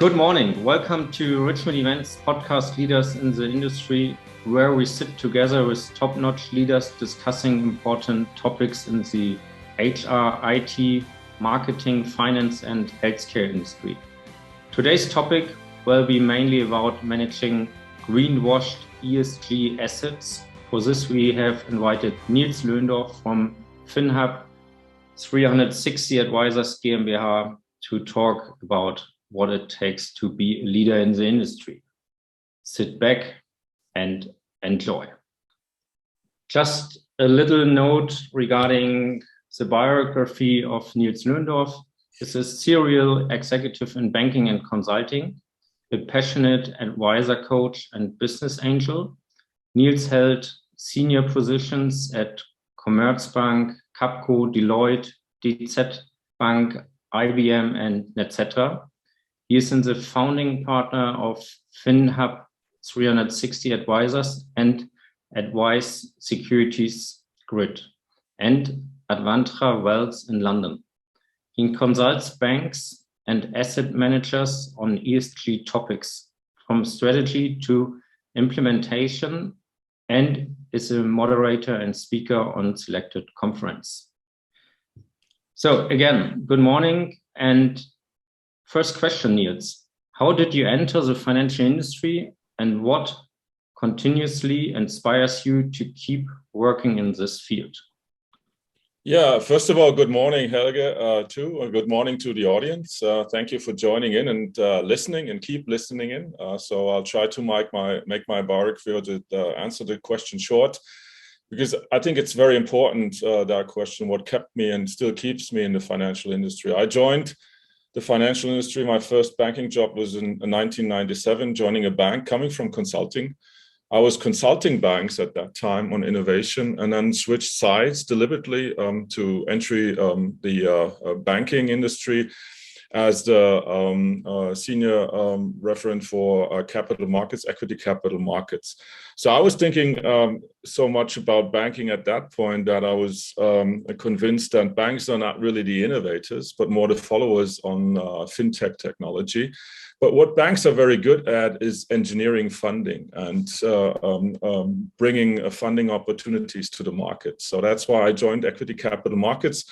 Good morning. Welcome to Richmond Events Podcast, Leaders in the Industry, where we sit together with top-notch leaders discussing important topics in the HR, IT, marketing, finance, and healthcare industry. Today's topic will be mainly about managing greenwashed ESG assets. For this, we have invited Nils Löhndorf from Finhub 360 Advisors GmbH to talk about what it takes to be a leader in the industry. Sit back and enjoy. Just a little note regarding the biography of Nils Löhndorf. He's a serial executive in banking and consulting, a passionate advisor coach and business angel. Nils held senior positions at Commerzbank, Capco, Deloitte, DZ Bank, IBM, and etc. He is in the founding partner of Finhub 360 Advisors and Advice Securities Grid and Advantra Wealth in London. He consults banks and asset managers on ESG topics from strategy to implementation and is a moderator and speaker on selected conference. So again, good morning. And first question, Nils, how did you enter the financial industry and what continuously inspires you to keep working in this field? Yeah, first of all, good morning, Helge, too. Good morning to the audience. Thank you for joining in and listening and keep listening in. So I'll try to make my biography to answer the question short, because I think it's very important, that question, what kept me and still keeps me in the financial industry. I joined the financial industry. My first banking job was in 1997, joining a bank, coming from consulting. I was consulting banks at that time on innovation and then switched sides deliberately to entry the banking industry as the senior referent for capital markets, equity capital markets. So I was thinking so much about banking at that point that I was convinced that banks are not really the innovators, but more the followers on fintech technology. But what banks are very good at is engineering funding and bringing funding opportunities to the market. So that's why I joined equity capital markets.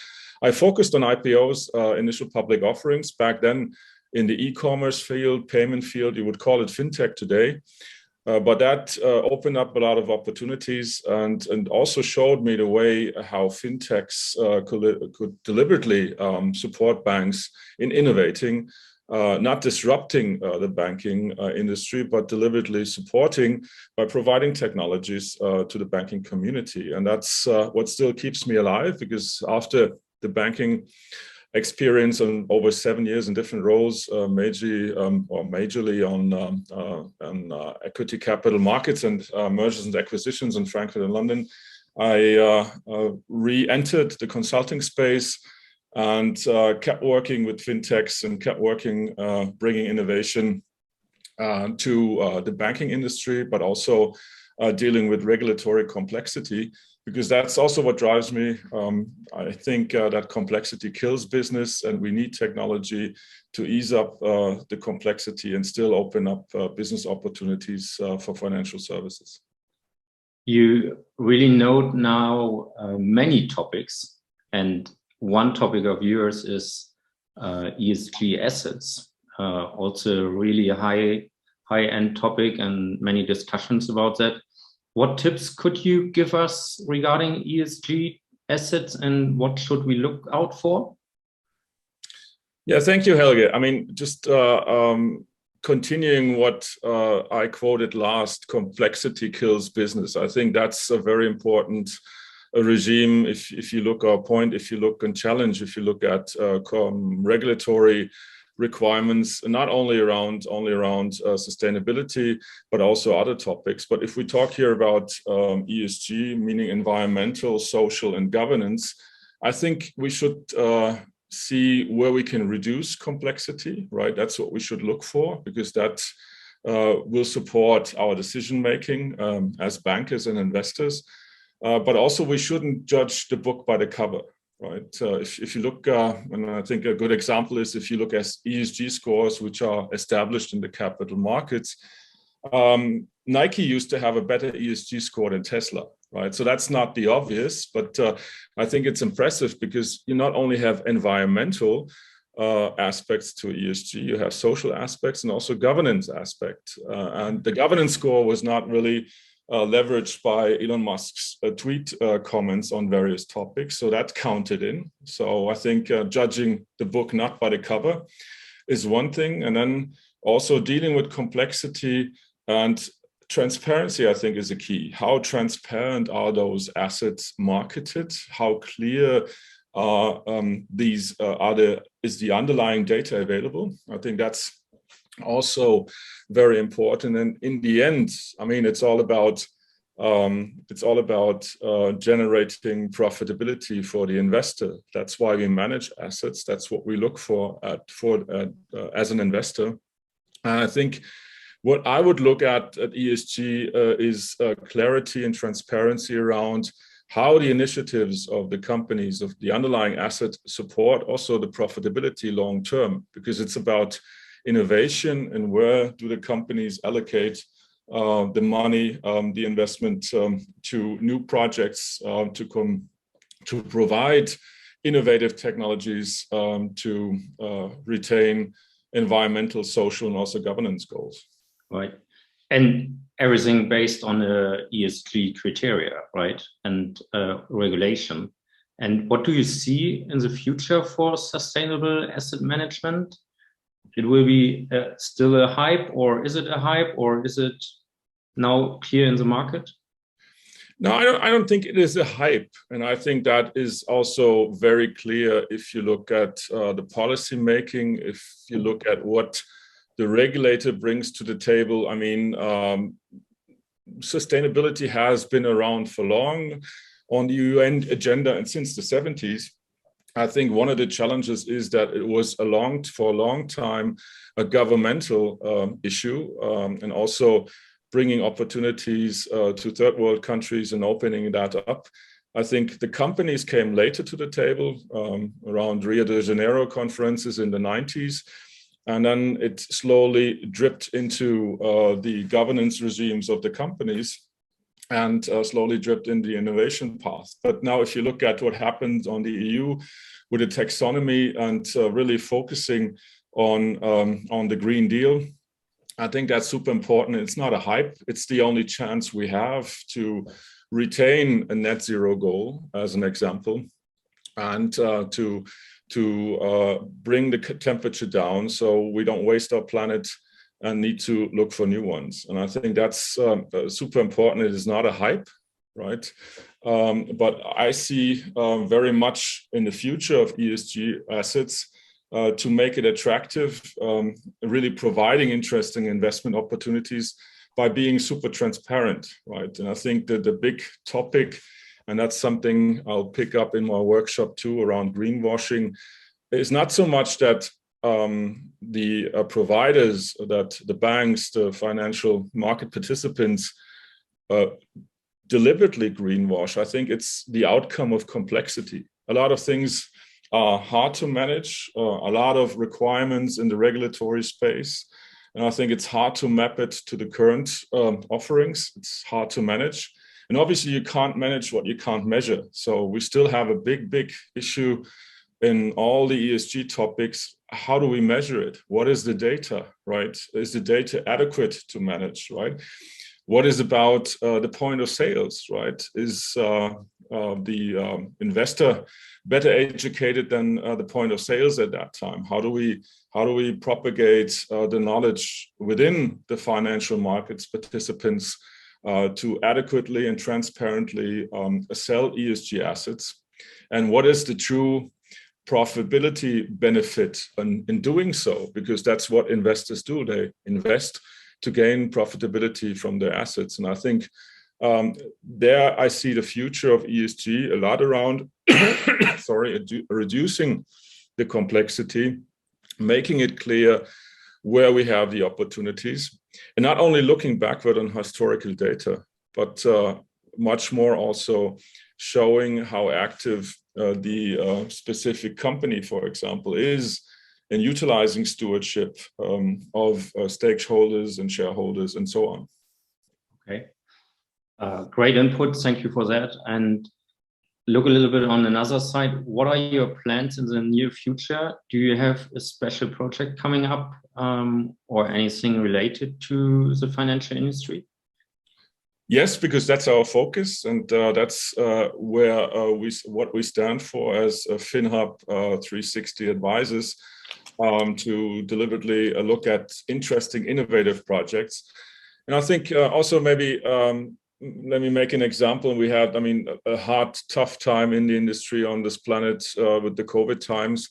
I focused on IPOs, initial public offerings, back then in the e-commerce field, payment field, you would call it fintech today. But that opened up a lot of opportunities and also showed me the way how fintechs could deliberately support banks in innovating, not disrupting the banking industry, but deliberately supporting by providing technologies to the banking community. And that's what still keeps me alive, because after the banking experience and over 7 years in different roles, majorly on equity capital markets and mergers and acquisitions in Frankfurt and London, I re-entered the consulting space and kept working with fintechs and kept working, bringing innovation to the banking industry, but also dealing with regulatory complexity, because that's also what drives me. I think that complexity kills business, and we need technology to ease up the complexity and still open up business opportunities for financial services. You really know now many topics, and one topic of yours is ESG assets, also really a high-end topic and many discussions about that. What tips could you give us regarding ESG assets and what should we look out for? Yeah, thank you, Helge. I mean, just continuing what I quoted last, complexity kills business. I think that's a very important regime. If you look if you look and challenge, if you look at regulatory requirements, not only around sustainability, but also other topics. But if we talk here about ESG, meaning environmental, social, and governance, I think we should see where we can reduce complexity, right? That's what we should look for, because that will support our decision making as bankers and investors. But also we shouldn't judge the book by the cover. right? If you look, and I think a good example is if you look at ESG scores, which are established in the capital markets, Nike used to have a better ESG score than Tesla, right? So that's not the obvious, but I think it's impressive because you not only have environmental aspects to ESG, you have social aspects and also governance aspect. And the governance score was not really leveraged by Elon Musk's tweet comments on various topics. So that counted in. So I think judging the book not by the cover is one thing. And then also dealing with complexity and transparency, I think, is a key. How transparent are those assets marketed? How clear is the underlying data available? I think that's also very important. And in the end, I mean, it's all about generating profitability for the investor. That's why we manage assets. That's what we look for as an investor. And I think what I would look at ESG is clarity and transparency around how the initiatives of the companies, of the underlying asset, support also the profitability long term, because it's about innovation and where do the companies allocate the money, the investment to new projects, to provide innovative technologies to retain environmental, social, and also governance goals. Right. And everything based on ESG criteria, right? And regulation. And what do you see in the future for sustainable asset management? It will be still a hype, or is it a hype, or is it now clear in the market? No, I don't think it is a hype. And I think that is also very clear if you look at the policy making, if you look at what the regulator brings to the table. I mean, sustainability has been around for long on the UN agenda and since the 70s. I think one of the challenges is that it was for a long time a governmental issue, and also bringing opportunities to third world countries and opening that up. I think the companies came later to the table around Rio de Janeiro conferences in the 90s. And then it slowly dripped into the governance regimes of the companies and slowly dripped in the innovation path. But now if you look at what happened on the EU with the taxonomy and really focusing on the Green Deal, I think that's super important. It's not a hype. It's the only chance we have to retain a net zero goal, as an example, and to bring the temperature down so we don't waste our planet and need to look for new ones. And I think that's super important. It is not a hype, right? But I see very much in the future of ESG assets to make it attractive, really providing interesting investment opportunities by being super transparent, right? And I think that the big topic, and that's something I'll pick up in my workshop too around greenwashing, is not so much that the providers, that the banks, the financial market participants deliberately greenwash. I think it's the outcome of complexity. A lot of things are hard to manage, a lot of requirements in the regulatory space. And I think it's hard to map it to the current offerings. It's hard to manage. And obviously you can't manage what you can't measure. So we still have a big issue in all the ESG topics. How do we measure it? What is the data, right? Is the data adequate to manage, right? What is about the point of sales, right? Is the investor better educated than the point of sales at that time? How do we propagate the knowledge within the financial markets participants to adequately and transparently sell ESG assets? And what is the true profitability benefit in doing so? Because that's what investors do. They invest to gain profitability from their assets. And I think there I see the future of ESG a lot around reducing the complexity, making it clear where we have the opportunities, and not only looking backward on historical data, but much more also showing how active the specific company, for example, is in utilizing stewardship of stakeholders and shareholders and so on. Okay, great input. Thank you for that. And look a little bit on another side. What are your plans in the near future? Do you have a special project coming up or anything related to the financial industry? Yes, because that's our focus, and that's where what we stand for as Finhub 360 Advisors, to deliberately look at interesting, innovative projects. And I think also maybe let me make an example. We had, a hard, tough time in the industry on this planet with the COVID times.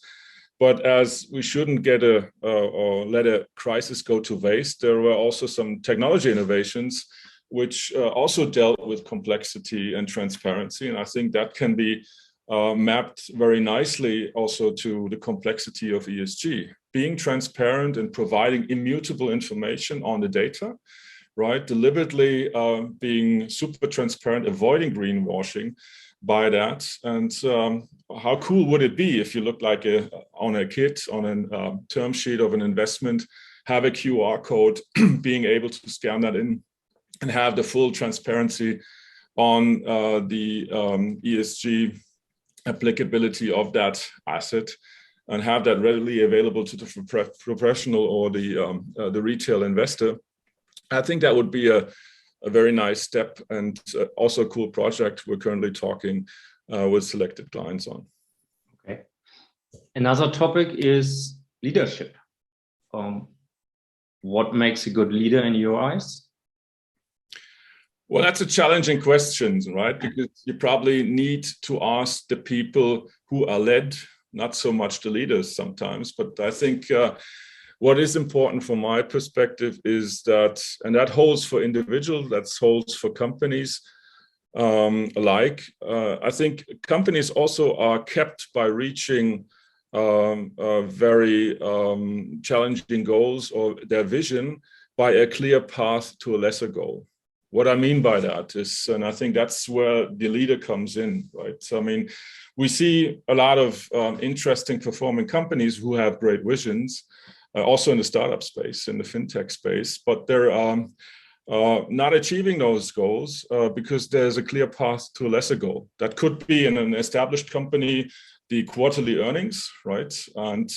But as we shouldn't get or let a crisis go to waste, there were also some technology innovations which also dealt with complexity and transparency. And I think that can be mapped very nicely also to the complexity of ESG. Being transparent and providing immutable information on the data, right? Deliberately being super transparent, avoiding greenwashing by that. And how cool would it be if you look like on a kit, on a term sheet of an investment, have a QR code, being able to scan that in and have the full transparency on the ESG applicability of that asset, and have that readily available to the professional or the retail investor. I think that would be a very nice step, and also a cool project we're currently talking with selected clients on. Okay. Another topic is leadership. What makes a good leader in your eyes? Well, that's a challenging question, right? Because you probably need to ask the people who are led, not so much the leaders sometimes. But I think what is important from my perspective is that, and that holds for individuals, that holds for companies alike. I think companies also are kept by reaching very challenging goals or their vision by a clear path to a lesser goal. What I mean by that is, and I think that's where the leader comes in, right? So, we see a lot of interesting performing companies who have great visions, also in the startup space, in the fintech space, but they're not achieving those goals because there's a clear path to a lesser goal. That could be in an established company, the quarterly earnings, right? And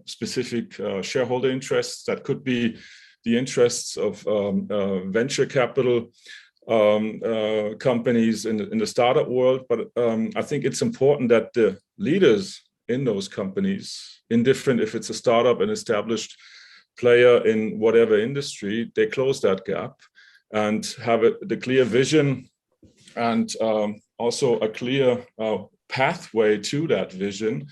specific shareholder interests. That could be the interests of venture capital companies in the startup world. But I think it's important that the leaders in those companies, indifferent if it's a startup, an established player in whatever industry, they close that gap and have the clear vision and also a clear pathway to that vision.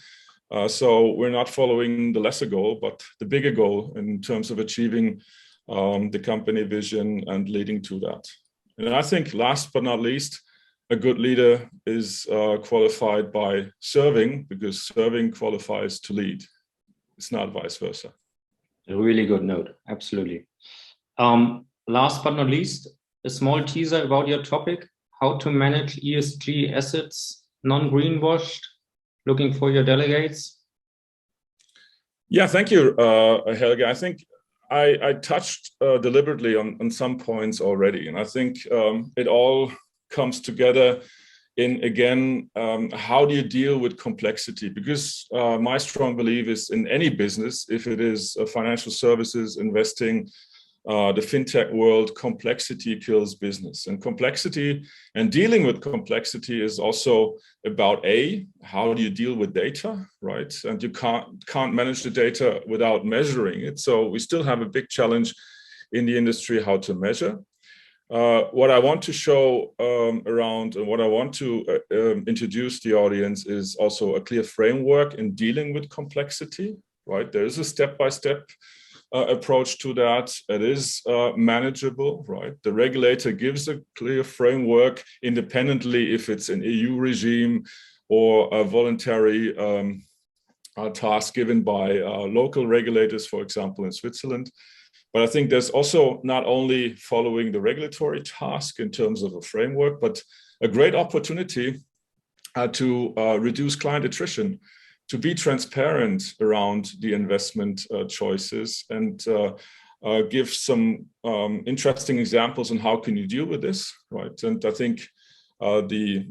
So we're not following the lesser goal, but the bigger goal in terms of achieving the company vision and leading to that. And I think last but not least, a good leader is qualified by serving, because serving qualifies to lead. It's not vice versa. A really good note. Absolutely. Last but not least, a small teaser about your topic, how to manage ESG assets, non-greenwashed, looking for your delegates. Yeah, thank you, Helge. I think I touched deliberately on some points already, and I think it all comes together in, again, how do you deal with complexity? Because my strong belief is in any business, if it is financial services, investing, the fintech world, complexity kills business. And complexity and dealing with complexity is also about how do you deal with data, right? And you can't manage the data without measuring it. So we still have a big challenge in the industry how to measure. What I want to show around and what I want to introduce the audience is also a clear framework in dealing with complexity, right? There is a step-by-step approach to that. It is manageable, right? The regulator gives a clear framework independently if it's an EU regime or a voluntary task given by local regulators, for example, in Switzerland. But I think there's also not only following the regulatory task in terms of a framework, but a great opportunity to reduce client attrition, to be transparent around the investment choices, and give some interesting examples on how can you deal with this, right? And I think the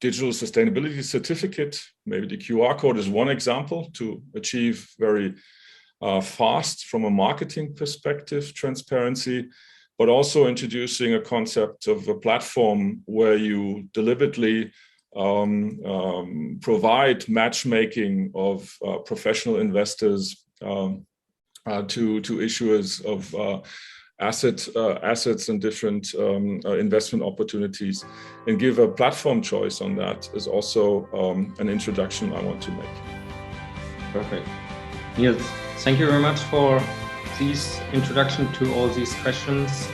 digital sustainability certificate, maybe the QR code, is one example to achieve very fast, from a marketing perspective, transparency, but also introducing a concept of a platform where you deliberately provide matchmaking of professional investors to issuers of assets and different investment opportunities, and give a platform choice on that is also an introduction I want to make. Perfect. Nils, thank you very much for this introduction to all these questions.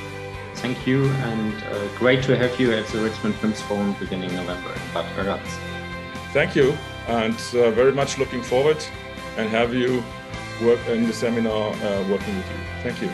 Thank you, and great to have you at the Richmond Films Forum beginning November in Bad Ragaz. Thank you, and very much looking forward and have you work in the seminar working with you. Thank you.